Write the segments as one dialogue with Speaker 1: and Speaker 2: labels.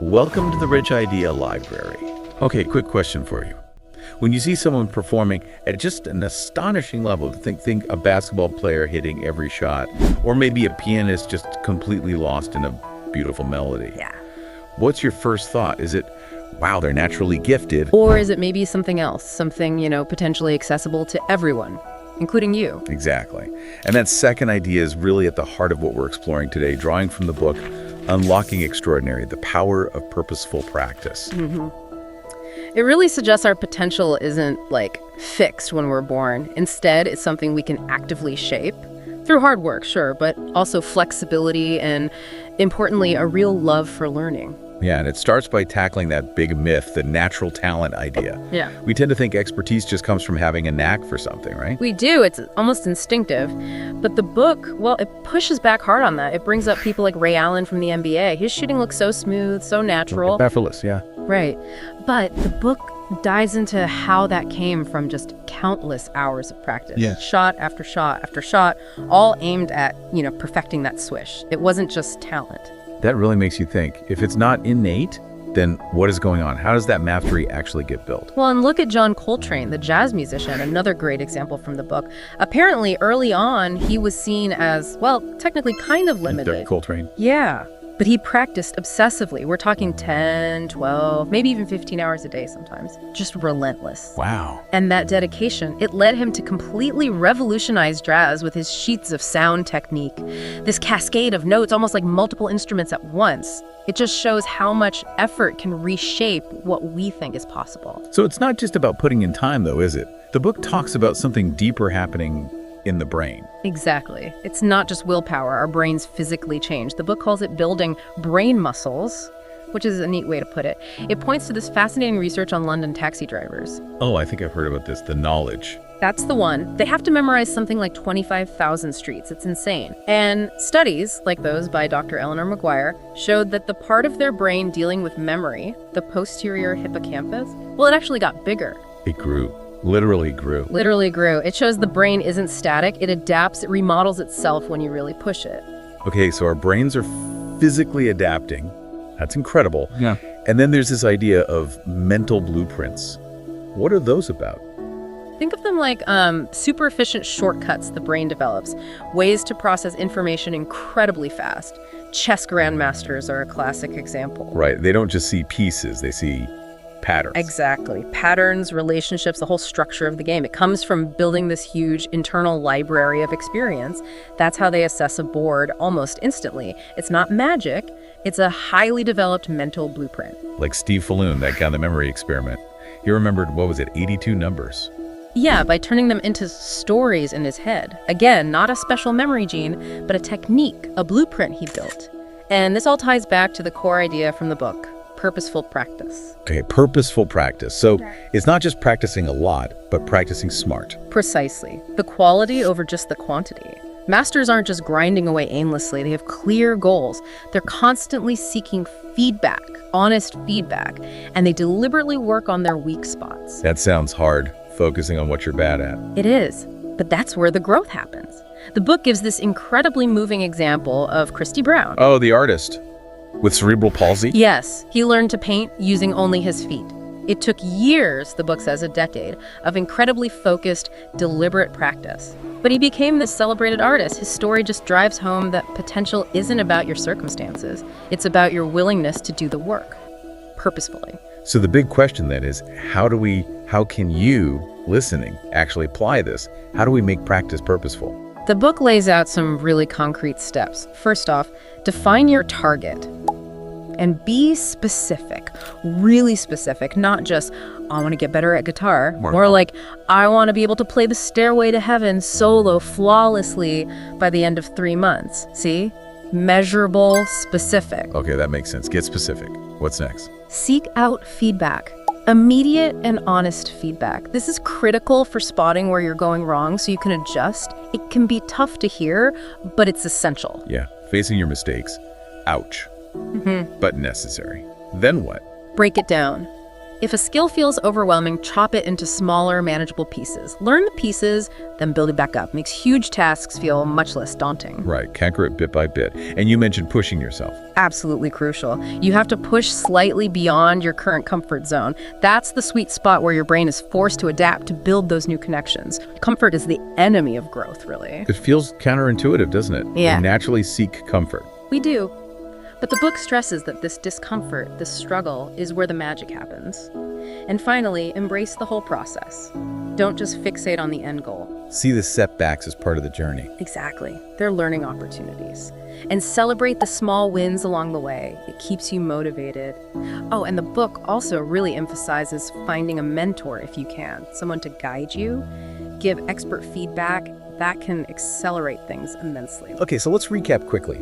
Speaker 1: Welcome to the Rich Idea Library. Okay, quick question for you. When you see someone performing at just an astonishing level, think a basketball player hitting every shot, or maybe a pianist just completely lost in a beautiful melody.
Speaker 2: Yeah.
Speaker 1: What's your first thought? Is it, wow, they're naturally gifted?
Speaker 2: Or is it maybe something else, something, potentially accessible to everyone, including you?
Speaker 1: Exactly. And that second idea is really at the heart of what we're exploring today, drawing from the book, Unlocking Extraordinary, the Power of Purposeful Practice.
Speaker 2: It really suggests our potential isn't, fixed when we're born. Instead, it's something we can actively shape through hard work, sure, but also flexibility and, importantly, a real love for learning.
Speaker 1: Yeah, and it starts by tackling that big myth, the natural talent idea.
Speaker 2: Yeah.
Speaker 1: We tend to think expertise just comes from having a knack for something, right?
Speaker 2: We do. It's almost instinctive. But the book, it pushes back hard on that. It brings up people like Ray Allen from the NBA. His shooting looks so smooth, so natural.
Speaker 1: Effortless, yeah.
Speaker 2: Right. But the book dives into how that came from just countless hours of practice.
Speaker 1: Yeah.
Speaker 2: Shot after shot after shot, all aimed at, perfecting that swish. It wasn't just talent.
Speaker 1: That really makes you think. If it's not innate, then what is going on? How does that mastery actually get built?
Speaker 2: Well, and look at John Coltrane, the jazz musician, another great example from the book. Apparently, early on, he was seen as, technically kind of limited.
Speaker 1: Coltrane.
Speaker 2: Yeah, but he practiced obsessively. We're talking 10, 12, maybe even 15 hours a day sometimes. Just relentless.
Speaker 1: Wow.
Speaker 2: And that dedication, it led him to completely revolutionize jazz with his sheets of sound technique. This cascade of notes, almost like multiple instruments at once. It just shows how much effort can reshape what we think is possible.
Speaker 1: So it's not just about putting in time, though, is it? The book talks about something deeper happening in the brain.
Speaker 2: Exactly. It's not just willpower. Our brains physically change. The book calls it building brain muscles, which is a neat way to put it. It points to this fascinating research on London taxi drivers.
Speaker 1: Oh, I think I've heard about this, the knowledge.
Speaker 2: That's the one. They have to memorize something like 25,000 streets. It's insane. And studies, like those by Dr. Eleanor McGuire, showed that the part of their brain dealing with memory, the posterior hippocampus, it actually got bigger.
Speaker 1: It grew. Literally grew.
Speaker 2: Literally grew. It shows the brain isn't static. It adapts, it remodels itself when you really push it.
Speaker 1: Okay, so our brains are physically adapting. That's incredible.
Speaker 3: Yeah.
Speaker 1: And then there's this idea of mental blueprints. What are those about?
Speaker 2: Think of them like super efficient shortcuts the brain develops, ways to process information incredibly fast. Chess grandmasters are a classic example.
Speaker 1: Right. They don't just see pieces, they see patterns.
Speaker 2: Exactly. Patterns, relationships, the whole structure of the game. It comes from building this huge internal library of experience. That's how they assess a board almost instantly. It's not magic. It's a highly developed mental blueprint.
Speaker 1: Like Steve Falloon, that guy in the memory experiment. He remembered, 82 numbers.
Speaker 2: Yeah, by turning them into stories in his head. Again, not a special memory gene, but a technique, a blueprint he built. And this all ties back to the core idea from the book. Purposeful practice.
Speaker 1: Okay, purposeful practice. So it's not just practicing a lot, but practicing smart.
Speaker 2: Precisely. The quality over just the quantity. Masters aren't just grinding away aimlessly. They have clear goals. They're constantly seeking feedback, honest feedback, and they deliberately work on their weak spots.
Speaker 1: That sounds hard, focusing on what you're bad at.
Speaker 2: It is, but that's where the growth happens. The book gives this incredibly moving example of Christy Brown.
Speaker 1: Oh, the artist. With cerebral palsy?
Speaker 2: Yes, he learned to paint using only his feet. It took years, the book says a decade, of incredibly focused, deliberate practice. But he became this celebrated artist. His story just drives home that potential isn't about your circumstances. It's about your willingness to do the work, purposefully.
Speaker 1: So the big question then is, how can you, listening, actually apply this? How do we make practice purposeful?
Speaker 2: The book lays out some really concrete steps. First off, define your target. And be specific, really specific, not just, I want to get better at guitar. More like, I want to be able to play the Stairway to Heaven solo flawlessly by the end of 3 months. See? Measurable, specific.
Speaker 1: Okay, that makes sense. Get specific. What's next?
Speaker 2: Seek out feedback. Immediate and honest feedback. This is critical for spotting where you're going wrong so you can adjust. It can be tough to hear, but it's essential.
Speaker 1: Yeah, facing your mistakes. Ouch. But necessary. Then what?
Speaker 2: Break it down. If a skill feels overwhelming, chop it into smaller, manageable pieces. Learn the pieces, then build it back up. Makes huge tasks feel much less daunting.
Speaker 1: Right, conquer it bit by bit. And you mentioned pushing yourself.
Speaker 2: Absolutely crucial. You have to push slightly beyond your current comfort zone. That's the sweet spot where your brain is forced to adapt to build those new connections. Comfort is the enemy of growth, really.
Speaker 1: It feels counterintuitive, doesn't it?
Speaker 2: Yeah.
Speaker 1: We naturally seek comfort.
Speaker 2: We do. But the book stresses that this discomfort, this struggle, is where the magic happens. And finally, embrace the whole process. Don't just fixate on the end goal.
Speaker 1: See the setbacks as part of the journey.
Speaker 2: Exactly. They're learning opportunities. And celebrate the small wins along the way. It keeps you motivated. Oh, and the book also really emphasizes finding a mentor if you can. Someone to guide you, give expert feedback. That can accelerate things immensely.
Speaker 1: Okay, so let's recap quickly.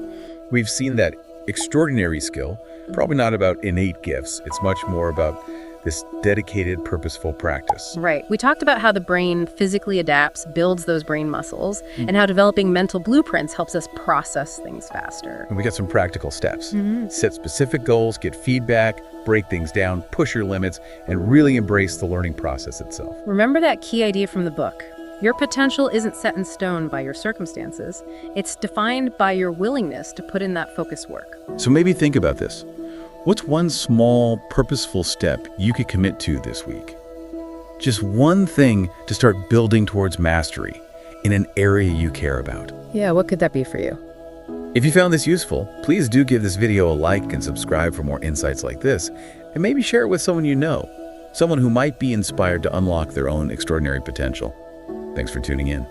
Speaker 1: We've seen that extraordinary skill, probably not about innate gifts. It's much more about this dedicated, purposeful practice.
Speaker 2: Right. We talked about how the brain physically adapts, builds those brain muscles, and how developing mental blueprints helps us process things faster.
Speaker 1: And we got some practical steps. Set specific goals, get feedback, break things down, push your limits, and really embrace the learning process itself.
Speaker 2: Remember that key idea from the book. Your potential isn't set in stone by your circumstances. It's defined by your willingness to put in that focused work.
Speaker 1: So maybe think about this. What's one small, purposeful step you could commit to this week? Just one thing to start building towards mastery in an area you care about.
Speaker 2: Yeah, what could that be for you?
Speaker 1: If you found this useful, please do give this video a like and subscribe for more insights like this, and maybe share it with someone you know, someone who might be inspired to unlock their own extraordinary potential. Thanks for tuning in.